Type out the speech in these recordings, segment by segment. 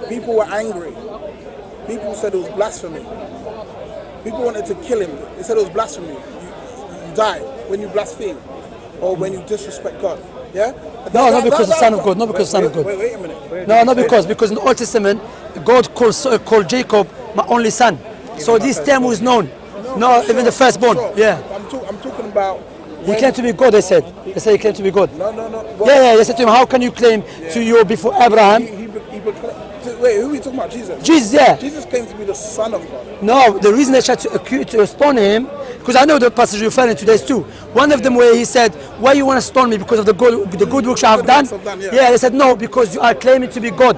People were angry. People said it was blasphemy. People wanted to kill him. They said it was blasphemy. You die when you blaspheme or when you disrespect God. Yeah? No, not because the Son of God. Not because the Son of God. Wait a minute. No, not because in the Old Testament, God called Jacob my only son. So this term was known. No, even the firstborn. Sure. Yeah. I'm talking about. He claimed to be God, they said. They said he claimed to be God. No. They said to him, how can you claim to you before Abraham? Wait, who are we talking about? Jesus? Jesus, yeah. Jesus claims to be the Son of God. No, the reason they tried to stone him, because I know the passage you're referring to, there's two. One of them where he said, why you want to stone me because of the good works I have done? Yeah, they said, no, because you are claiming to be God.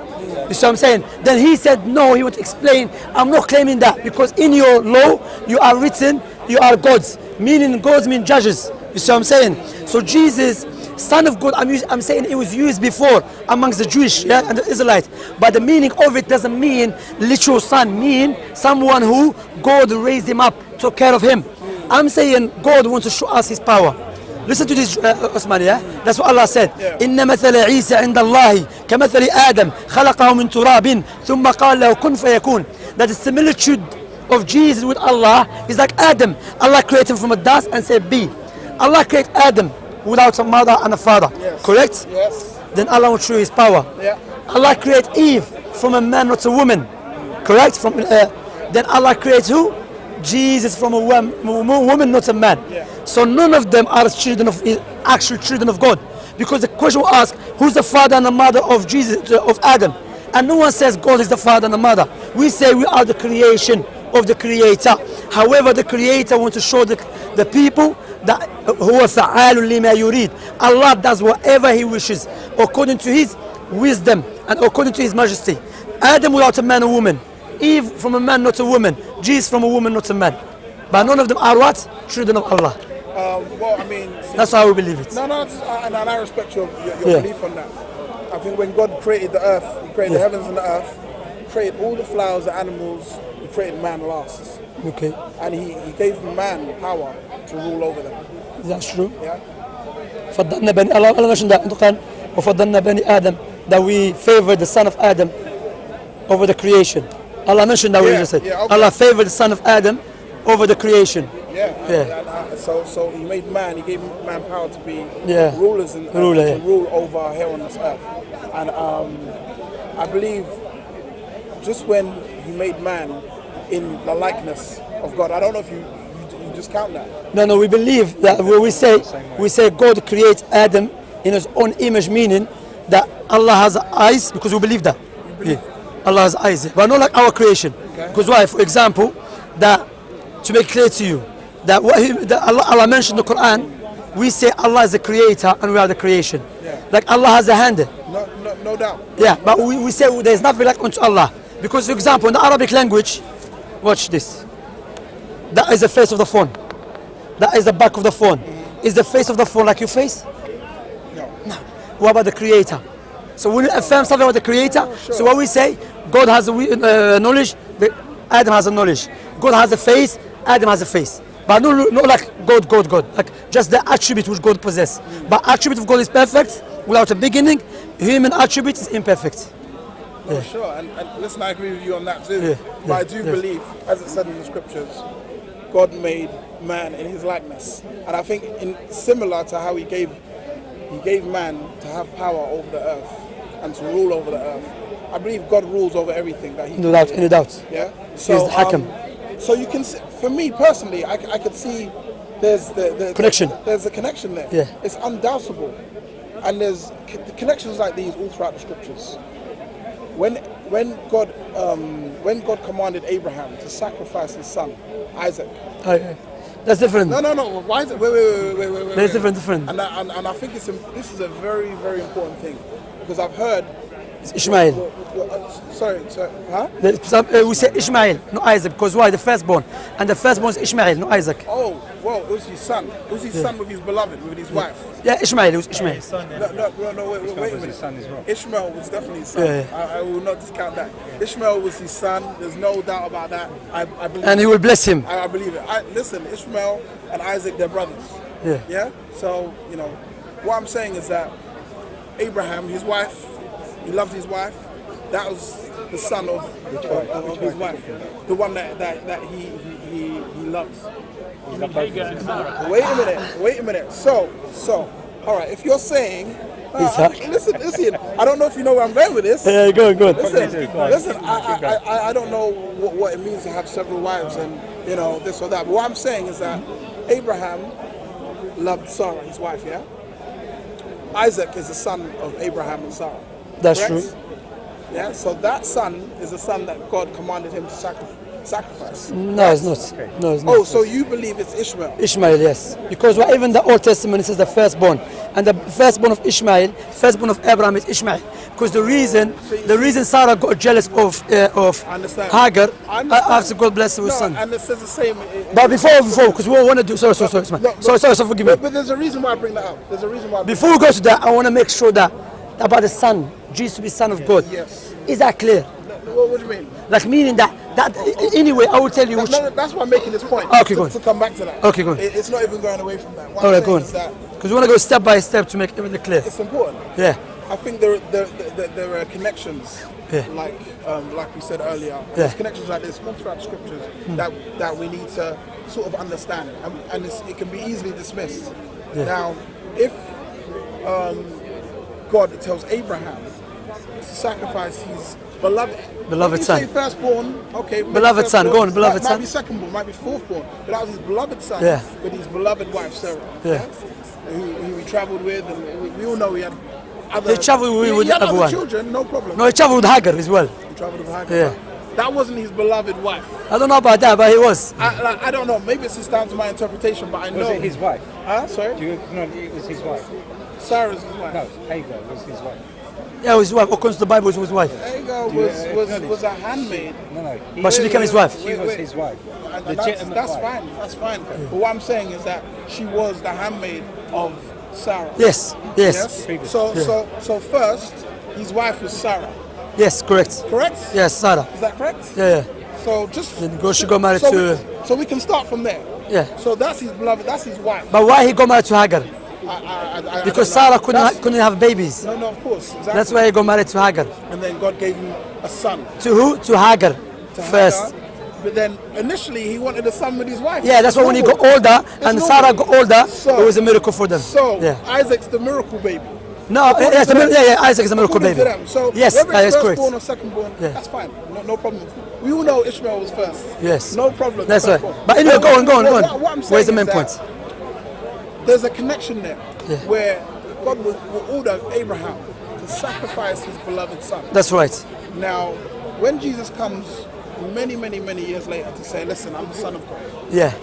You see what I'm saying? Then he said, no, he would explain, I'm not claiming that, because in your law, you are written, you are gods. Meaning gods mean judges. You see what I'm saying? So Jesus, Son of God, I'm saying it was used before amongst the Jewish and the Israelites. But the meaning of it doesn't mean literal son, mean someone who God raised him up, took care of him. I'm saying God wants to show us his power. Listen to this, Osman, yeah? That's what Allah said. إِنَّ مَثَلَ عِيسَى عِنْدَ اللَّهِ كَمَثَلِ آدَمْ خَلَقَهُ مِنْ تُرَابٍ ثُمَّ قَالَ لَهُ كُنْ فَيَكُونَ. That the similitude of Jesus with Allah is like Adam. Allah created him from a dust and said, be. Allah created Adam without a mother and a father. Yes. Correct? Yes. Then Allah will show his power. Yeah. Allah created Eve from a man, not a woman. Correct? Then Allah creates who? Jesus from a woman, not a man. Yeah. So none of them are actual children of God. Because the question will ask, who's the father and the mother of Jesus, of Adam? And no one says God is the father and the mother. We say we are the creation of the Creator. However, the Creator wants to show the people that huwa fa'alun lima yurid. Allah does whatever He wishes according to His wisdom and according to His majesty. Adam without a man or woman. Eve from a man, not a woman. Jesus from a woman, not a man. But none of them are what? Children of Allah. Well, I mean... That's how we believe it. No, and I respect your belief on that. I think when God created the earth, He created the heavens and the earth, created all the flowers, the animals, He created man last. Okay. And He gave man power to rule over them. That's true. Yeah? فضلنا بني Allah mentioned that وفضلنا بني Adam, that we favored the son of Adam over the creation. Allah mentioned that we just said. Yeah, okay. Allah favored the son of Adam over the creation. So He made man, He gave man power to be rulers and to rule over here on this earth. And I believe just when He made man in the likeness of God, I don't know if you discount that. No, we believe that we say God creates Adam in His own image, meaning that Allah has eyes, because we believe that. Allah has eyes, but not like our creation. Because why? For example, that to make clear to you that Allah mentioned in the Quran, we say Allah is the creator and we are the creation. Like Allah has a hand. No doubt. Yeah, but we say there is nothing like unto Allah. Because, for example, in the Arabic language, watch this. That is the face of the phone. That is the back of the phone. Is the face of the phone like your face? No. What about the creator? So when you affirm something about the creator, so what we say, God has a knowledge, Adam has a knowledge. God has a face, Adam has a face. But not like God. Like just the attribute which God possesses. But attribute of God is perfect, without a beginning. Human attribute is imperfect. No, sure, and listen, I agree with you on that too. But I do believe, as it said in the scriptures, God made man in His likeness. And I think similar to how He gave man to have power over the earth and to rule over the earth. I believe God rules over everything that He No doubt. Yeah. So He's the Hakam. So you can see, for me personally, I could see there's the connection. There's a connection there. Yeah. It's undoubtable. And there's connections like these all throughout the scriptures. When God commanded Abraham to sacrifice his son, Isaac. That's different. No. Why is it? Wait. That's different. And I think this is a very, very important thing, because I've heard. It's Ishmael. Sorry, huh? We say Ishmael, not Isaac, because why? The firstborn. And the firstborn is Ishmael, not Isaac. Oh, well, it was his son. It was his son with his beloved, with his wife. Yeah, Ishmael, it was Ishmael. No, wait a minute. His son as well. Ishmael was definitely his son. I will not discount that. Ishmael was his son. There's no doubt about that. I believe and He will bless him. I believe it. Listen, Ishmael and Isaac, they're brothers. Yeah? So, what I'm saying is that Abraham, his wife, he loved his wife. that was the son of his wife, the one that he loves. Wait a minute. So, all right. If you're saying, listen. I don't know if you know where I'm going with this. Yeah, go. Listen. I don't know what it means to have several wives and this or that. But what I'm saying is that Abraham loved Sarah, his wife. Yeah. Isaac is the son of Abraham and Sarah. That's correct? true. Yeah. So that son is the son that God commanded him to sacrifice. No, it's not. No, it's not. Oh, so you believe it's Ishmael? Ishmael, yes. Because even the Old Testament says the firstborn, and the firstborn of Ishmael, firstborn of Abraham is Ishmael. Because the reason Sarah got jealous of Hagar after God blessed her with son. And it says the same. But before, because we want to do. Sorry, forgive me. But there's a reason why I bring that up. There's a reason why. Before we go to that, I want to make sure that about the son, Jesus to be son of God. Yes. Is that clear? What do you mean? Like meaning that anyway, I will tell you which. No, that's why I'm making this point. Okay, go on. To come back to that. Okay, go on. It's not even going away from that. All right, go on. Because we want to go step by step to make everything clear. It's important. Yeah. I think there are connections, like we said earlier. There's connections like this all throughout the scriptures that we need to sort of understand, and it can be easily dismissed. Yeah. Now, if God tells Abraham to sacrifice his beloved son. Say firstborn, okay. Beloved son, go on, beloved son. Might be secondborn, might be fourthborn, but that was his beloved son with his beloved wife Sarah. Yeah. Who he travelled with, and we all know he had other. He travelled with other everyone. Children, no problem. No, he travelled with Hagar as well. He travelled with Hagar. Yeah. That wasn't his beloved wife. I don't know about that, but he was. I don't know. Maybe it's just down to my interpretation, but I know. Was it his wife? Huh? Sorry? No, it was his wife. Sarah's his wife. No, Hagar was his wife. Yeah, it was his wife. According to the Bible, it was his wife. Hagar was a handmaid. No. But she became his wife. She was his wife. That's fine. That's fine. But what I'm saying is that she was the handmaid of Sarah. Yes. So first, his wife was Sarah. Yes, correct. Correct? Yes, Sarah. Is that correct? Yeah. So just she got married to. So we can start from there. Yeah. So that's his beloved. That's his wife. But why he got married to Hagar? Because Sarah couldn't have babies. No, of course. Exactly. That's why he got married to Hagar. And then God gave him a son. To who? To Hagar. First. Hagar. But then initially he wanted a son with his wife. Yeah, that's why when he got older and Sarah got older, it was a miracle for them. So Isaac's the miracle baby. No, Isaac is a miracle baby. So yes, whether it's correct. Firstborn or secondborn, that's fine. No problem. We all know Ishmael was first. Yes. No problem. That's right. But anyway, go on. What I'm saying Where's the main point? There's a connection there where God will order Abraham to sacrifice his beloved son. That's right. Now, when Jesus comes many years later to say, listen, I'm the son of God. Yeah.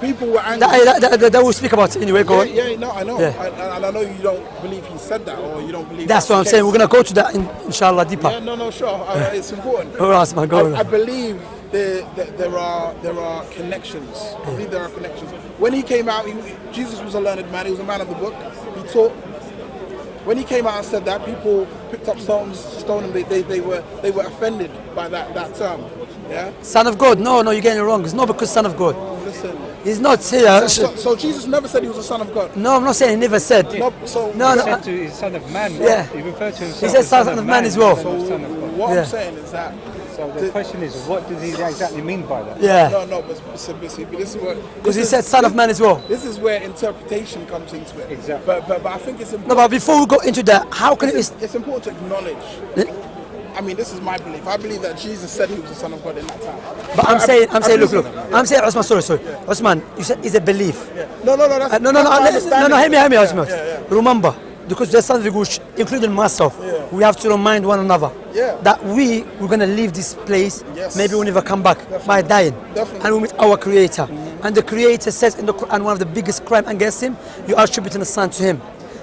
People were angry. That we'll speak about it anyway. Go on. Yeah, no, I know. Yeah. And I know you don't believe he said that, or you don't believe that's what I'm saying. We're going to go to that, inshallah, deeper. Yeah, no, sure. It's important. All right, man, go on. I believe there are connections. I believe there are connections. When he came out, Jesus was a learned man. He was a man of the book. He taught. When he came out and said that, people picked up stones to stone him. They were offended by that term. Yeah. Son of God? No, you're getting it wrong. It's not because son of God. Listen. He's not here. So Jesus never said he was a son of God. No, I'm not saying he never said. He said to his son of man. Yeah. He referred to himself. He said son of man as well. So what I'm saying is that. So the question is, what does he exactly mean by that? Yeah. No, but this is what. Because he said son of man as well. This is where interpretation comes into it. Exactly. But I think it's important. No, but before we go into that, how can it's important to acknowledge. I mean, this is my belief. I believe that Jesus said he was the son of God in that time. But I'm saying, look. I'm saying, Osman, sorry. Osman, you said it's a belief. Yeah. No, that's hear me, Osman. Remember, because there's something which, including myself, we have to remind one another that we're going to leave this place, maybe we'll never come back by dying. Definitely. And we meet our Creator. And the Creator says in the Quran, one of the biggest crimes against him, you are attributing a son to him.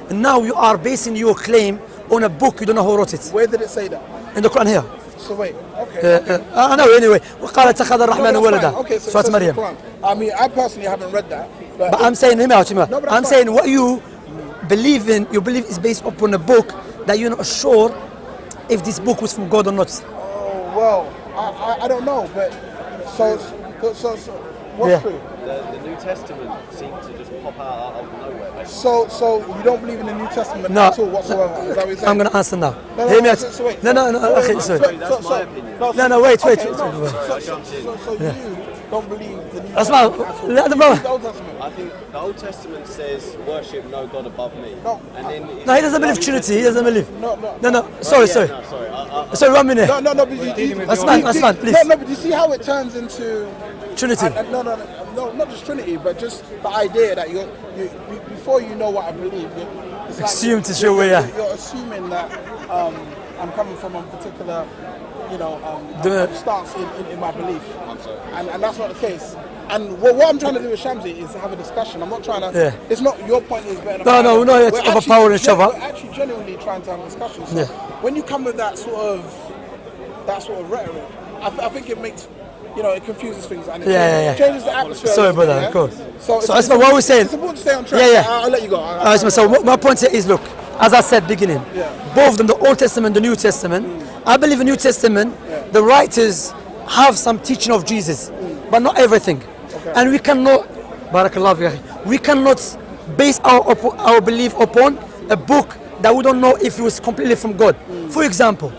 And now you are basing your claim on a book, you don't know who wrote it. Where did it say that? In the Quran here. So wait, okay. I know anyway. وقال اتخذ الرحمن ولدا. Okay, so Surah Maryam. I mean, I personally haven't read that. But I'm saying, hear me out. No, I'm saying what you believe in, your belief is based upon a book that you're not sure if this book was from God or not. Oh, well, I don't know, but so What's true? The New Testament seemed to just pop out of nowhere. So you don't believe in the New Testament No. at all whatsoever? Is that what you're saying? I'm going to answer now. No, Hear me out. so wait. No, okay, sorry. That's my opinion. No, wait. Okay, wait. So you don't believe the New That's Testament my- at all? let the You brother- believe the Old Testament? I think the Old Testament says worship no God above me. No. And then No, he doesn't believe Trinity. He doesn't believe. No. Sorry. No, sorry. Sorry, 1 minute. No, but you, Osman, please. No, but you see how it turns into Trinity. No, not just Trinity, but just the idea that you before you know what I believe, it's like Assume to show where you are. you're assuming that I'm coming from a particular, The- stance in my belief, and that's not the case. And what I'm trying to do with Shamsi is have a discussion. I'm not trying to. Yeah. It's not your point is better. No, Than no, mine. no, it's We're actually overpowering each other. We're actually genuinely trying to have a discussion. So Yeah. when you come with that sort of rhetoric, I think it makes. It confuses things and it Yeah. changes the atmosphere. Sorry, a little brother, bit, of course. So So that's what we're saying. It's important to stay on track. Yeah. I'll let you go. So my point here is, look, as I said beginning, both of them, the Old Testament, the New Testament, I believe in New Testament, the writers have some teaching of Jesus, but not everything. And we cannot, barakallah fi akhi, we cannot base our belief upon a book that we don't know if it was completely from God. For example,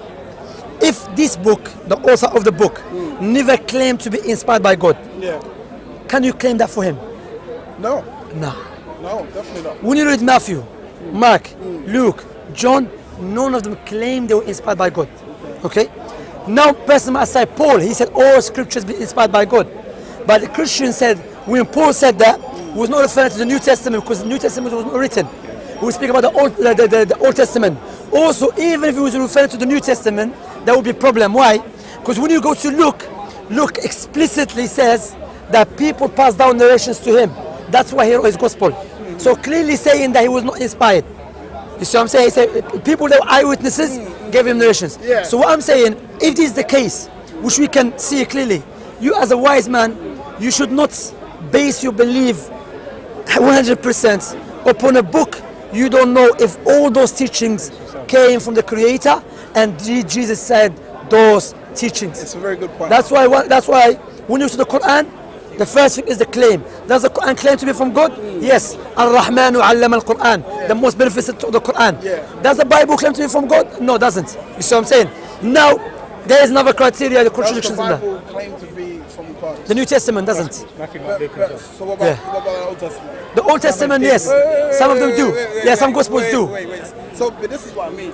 if this book, the author of the book, never claimed to be inspired by God, Yeah. can you claim that for him? No, No. definitely not. When you read Matthew, Mark, Luke, John, none of them claim they were inspired by God. Okay? Now, person aside Paul, he said all scriptures be inspired by God. But the Christian said, when Paul said that, he was not referring to the New Testament because the New Testament was not written. We speak about the Old Testament. Also, even if he was referring to the New Testament, that would be a problem. Why? Because when you go to Luke explicitly says that people pass down narrations to him. That's why he wrote his gospel. So clearly saying that he was not inspired. You see what I'm saying? He said people that were eyewitnesses gave him narrations. Yeah. So what I'm saying, if this is the case, which we can see clearly, you as a wise man, you should not base your belief 100% upon a book. You don't know if all those teachings came from the Creator and Jesus said those teachings. It's a very good point. That's why when you see the Quran, the first thing is the claim. Does the Quran claim to be from God? Yes. Ar-Rahmanu 'allama al-Quran. The most beneficent of the Quran. Yeah. Does the Bible claim to be from God? No, it doesn't. You see what I'm saying? Now, there is another criteria, the Does the contradictions in that. Bible claim to be from God? The New Testament doesn't. Nothing like Luke and John. So what about, Yeah. what about the Old Testament? The Old Testament, yes. Some of them do. Yeah, some Gospels do. Wait. So, but this is what I mean.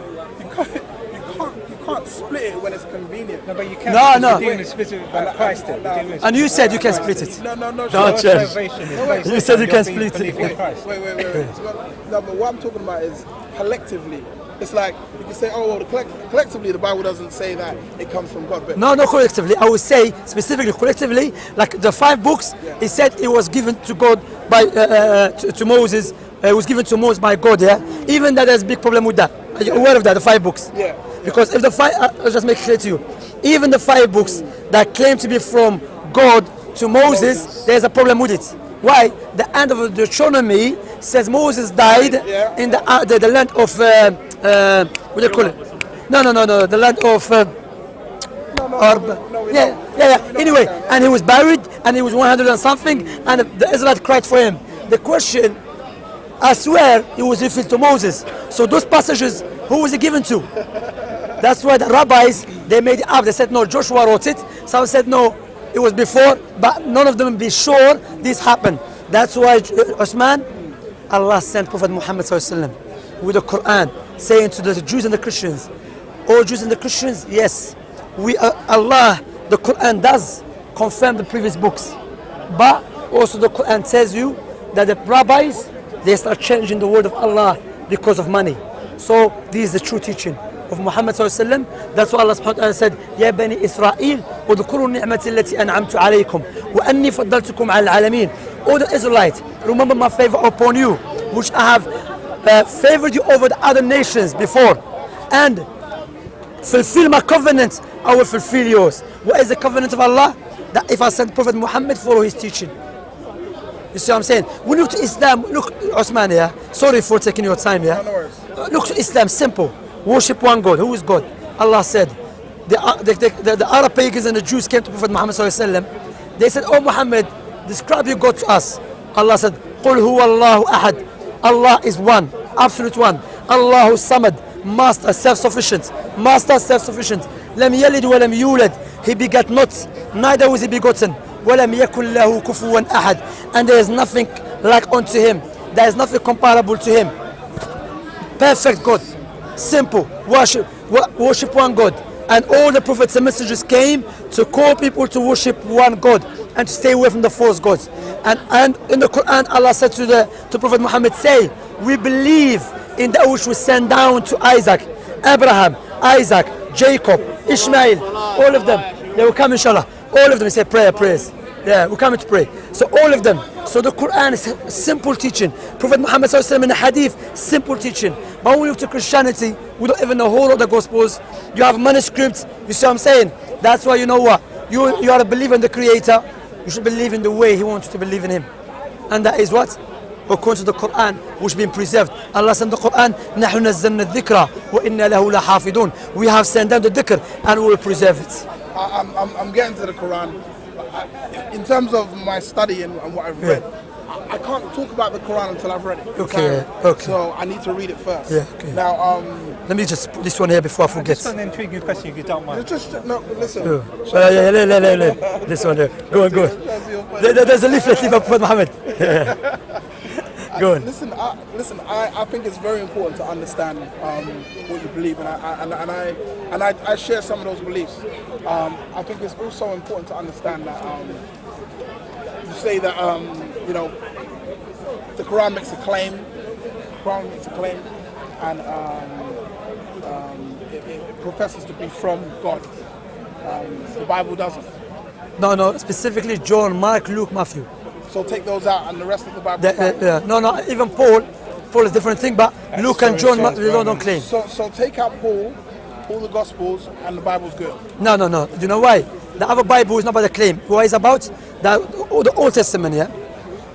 You can't split it when it's convenient. No, but you can. No, because no. We're dealing specifically about Christ. Then. We're dealing with And you said you can split it. No. Don't your change. salvation is No, based You on said you your can being split it. believing in Christ. Wait. No, but what I'm talking about is collectively. It's like you can say, oh, well, collectively the Bible doesn't say that it comes from God, but No, not collectively. I would say specifically collectively, like the 5 books, he said it was given to God by to Moses. It was given to Moses by God. Yeah. Even that there's a big problem with that. Are you aware of that? The 5 books. Yeah. Because if the 5, I'll just make it clear to you. Even the 5 books that claim to be from God to Moses, there's a problem with it. Why? The end of Deuteronomy says Moses died in the land of what do you call it? No. The land of yeah. Anyway, and he was buried, and he was 100 and something, and the Israelites cried for him. The question, I swear, it was revealed to Moses. So those passages, who was it given to? That's why the rabbis, they made it up. They said no, Joshua wrote it. Some said no, it was before, but none of them be sure this happened. That's why Osman, Allah sent Prophet Muhammad ﷺ with the Quran, saying to the Jews and the Christians, all Jews and the Christians, yes, Allah, the Quran does confirm the previous books, but also the Quran tells you that the rabbis, they start changing the word of Allah because of money. So this is the true teaching of Muhammad ﷺ. That's why Allah subhanahu wa ta'ala said, يا بني إسرائيل اذكروا النعمة التي أنعمت عليكم وأني فضلتكم على العالمين. All the Israelites, remember my favor upon you, which I have favored you over the other nations before, and fulfill my covenant, I will fulfill yours. What is the covenant of Allah? That if I send Prophet Muhammad, follow his teaching. You see what I'm saying? We look to Islam, look, Osman, yeah? Sorry for taking your time, yeah? no worries. Look to Islam, simple. Worship one God. Who is God? Allah said, the Arab pagans and the Jews came to Prophet Muhammad ﷺ. They said, oh Muhammad, describe your God to us. Allah said, قُلْ هُوَ اللَّهُ أَحَدٌ. Allah is one, absolute one. Allahu Samad, master, self-sufficient. Master, self-sufficient. لَمْ يَلِدْ وَلَمْ يُولَدْ. He begat not, neither was he begotten. وَلَمْ يَكُنْ لَهُ كُفُوًا أَحَدٌ. And there is nothing like unto him. There is nothing comparable to him. Perfect God. Simple. Worship one God. And all the prophets and messengers came to call people to worship one God and to stay away from the false gods. And in the Quran, Allah said to Prophet Muhammad, say, we believe in that which we send down to Isaac, Abraham, Isaac, Jacob, Ishmael, all of them. They will come, inshallah. All of them say prayers. Yeah, we're coming to pray. So all of them. So the Quran is simple teaching. Prophet Muhammad in the Hadith, simple teaching. But when we look to Christianity, we don't even know whole of the Gospels. You have manuscripts. You see what I'm saying? That's why you know what? You are a believer in the Creator. You should believe in the way He wants you to believe in Him. And that is what? According to the Quran, which has been preserved. Allah said in the Quran, نَحْنُ نَزَّلْنَا الذِّكْرَ وَإِنَّا لَهُ لَحَافِظُونَ. We have sent down the dhikr and we will preserve it. I'm getting to the Quran. In terms of my study and what I've read, I can't talk about the Quran until I've read it. Okay. So I need to read it first. Yeah, okay. Now, let me just put this one here before I forget. Just an intriguing question, if you don't mind. Listen. This one there. Go on. There's a leaflet for Prophet Muhammad. Go on. Listen. I think it's very important to understand what you believe, and I share some of those beliefs. I think it's also important to understand that you say that the Quran makes a claim. And it professes to be from God. The Bible doesn't. No, specifically John, Mark, Luke, Matthew. So take those out, and the rest of the Bible. No, even Paul is a different thing, but Luke and John, they don't claim. So take out Paul, all the Gospels, and the Bible's good. No. Do you know why? The other Bible is not about the claim. What is about? The Old Testament, yeah?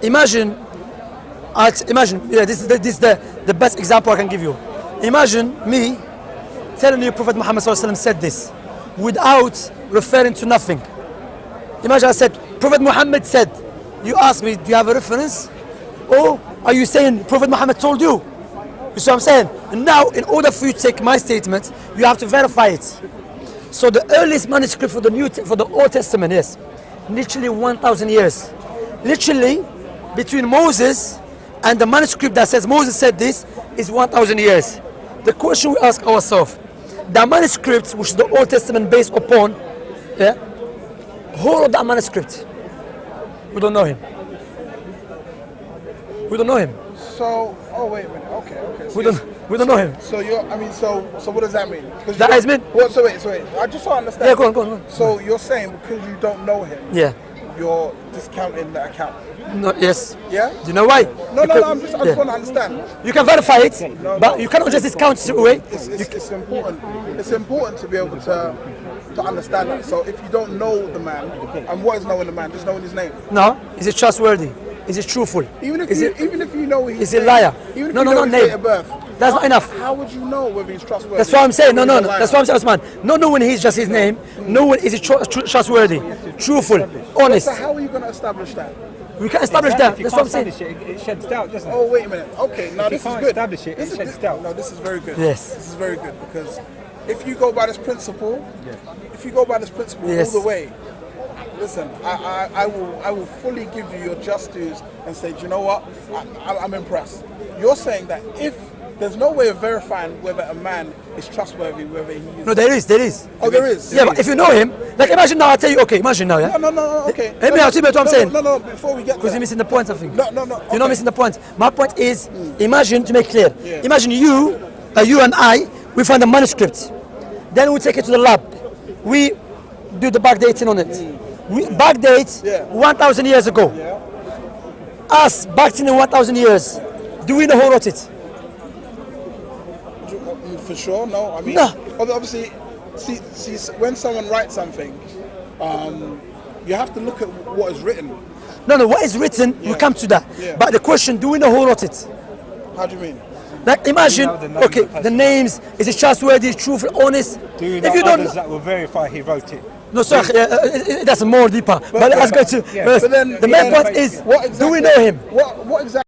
Imagine, this is the best example I can give you. Imagine me telling you Prophet Muhammad said this without referring to nothing. Imagine I said, Prophet Muhammad said. You ask me, do you have a reference? Or are you saying Prophet Muhammad told you? You see what I'm saying? And now, in order for you to take my statement, you have to verify it. So the earliest manuscript for the Old Testament is literally 1,000 years. Literally, between Moses and the manuscript that says Moses said this is 1,000 years. The question we ask ourselves, the manuscript which the Old Testament based upon, whole of that manuscript, we don't know him. So, wait a minute. Okay. So we don't know him. So so what does that mean? That is mean. So wait. I just don't understand. Yeah, go on. So you're saying because you don't know him, you're discounting the account. No, yes. Yeah? Do you know why? No, I just want to understand. You can verify it, but you cannot just discount it away. It's important. It's important to be able to understand that. So if you don't know the man, and what is knowing the man? Just knowing his name. No, is it trustworthy? Is it truthful? Even if you know his is he a liar? Even if no, you know his name. Date of birth. That's not enough. How would you know whether he's trustworthy? That's what I'm saying. No. That's what I'm saying, Osman. Not knowing he's just his name. Knowing is it trustworthy, truthful, honest. So how are you going to establish that? We can establish that. If you That's can't what I'm saying. establish it, it sheds doubt, doesn't it? Oh, wait a minute. Okay, now this is good. Establish it, it sheds doubt. No, this is very good. Yes. This is very good because if you go by this principle, all the way, listen, I will fully give you your just dues and say, do you know what? I'm impressed. You're saying that if there's no way of verifying whether a man is trustworthy, whether he is. No, there is. Oh, there is. Yeah, but if you know him, like imagine now I tell you, okay, imagine now, yeah. No, okay. Let me tell you what I'm saying. No, before we get there. Because you're missing the point, I think. No. You're not missing the point. My point is, imagine, to make clear, imagine you and I, we find a manuscript. Then we take it to the lab. We do the backdating on it. We backdate 1,000 years ago. Us backdating in 1,000 years. Do we know who wrote it? For sure, no. I mean, obviously, see, when someone writes something, you have to look at what is written. No, what is written, we come to that. But the question, do we know who wrote it? How do you mean? Like imagine, the names, is it trustworthy, truthful, honest? Do you know others that will verify he wrote it? No, sir, that's more deeper. But let's go to But then the main point is, what exactly, do we know him? What exactly?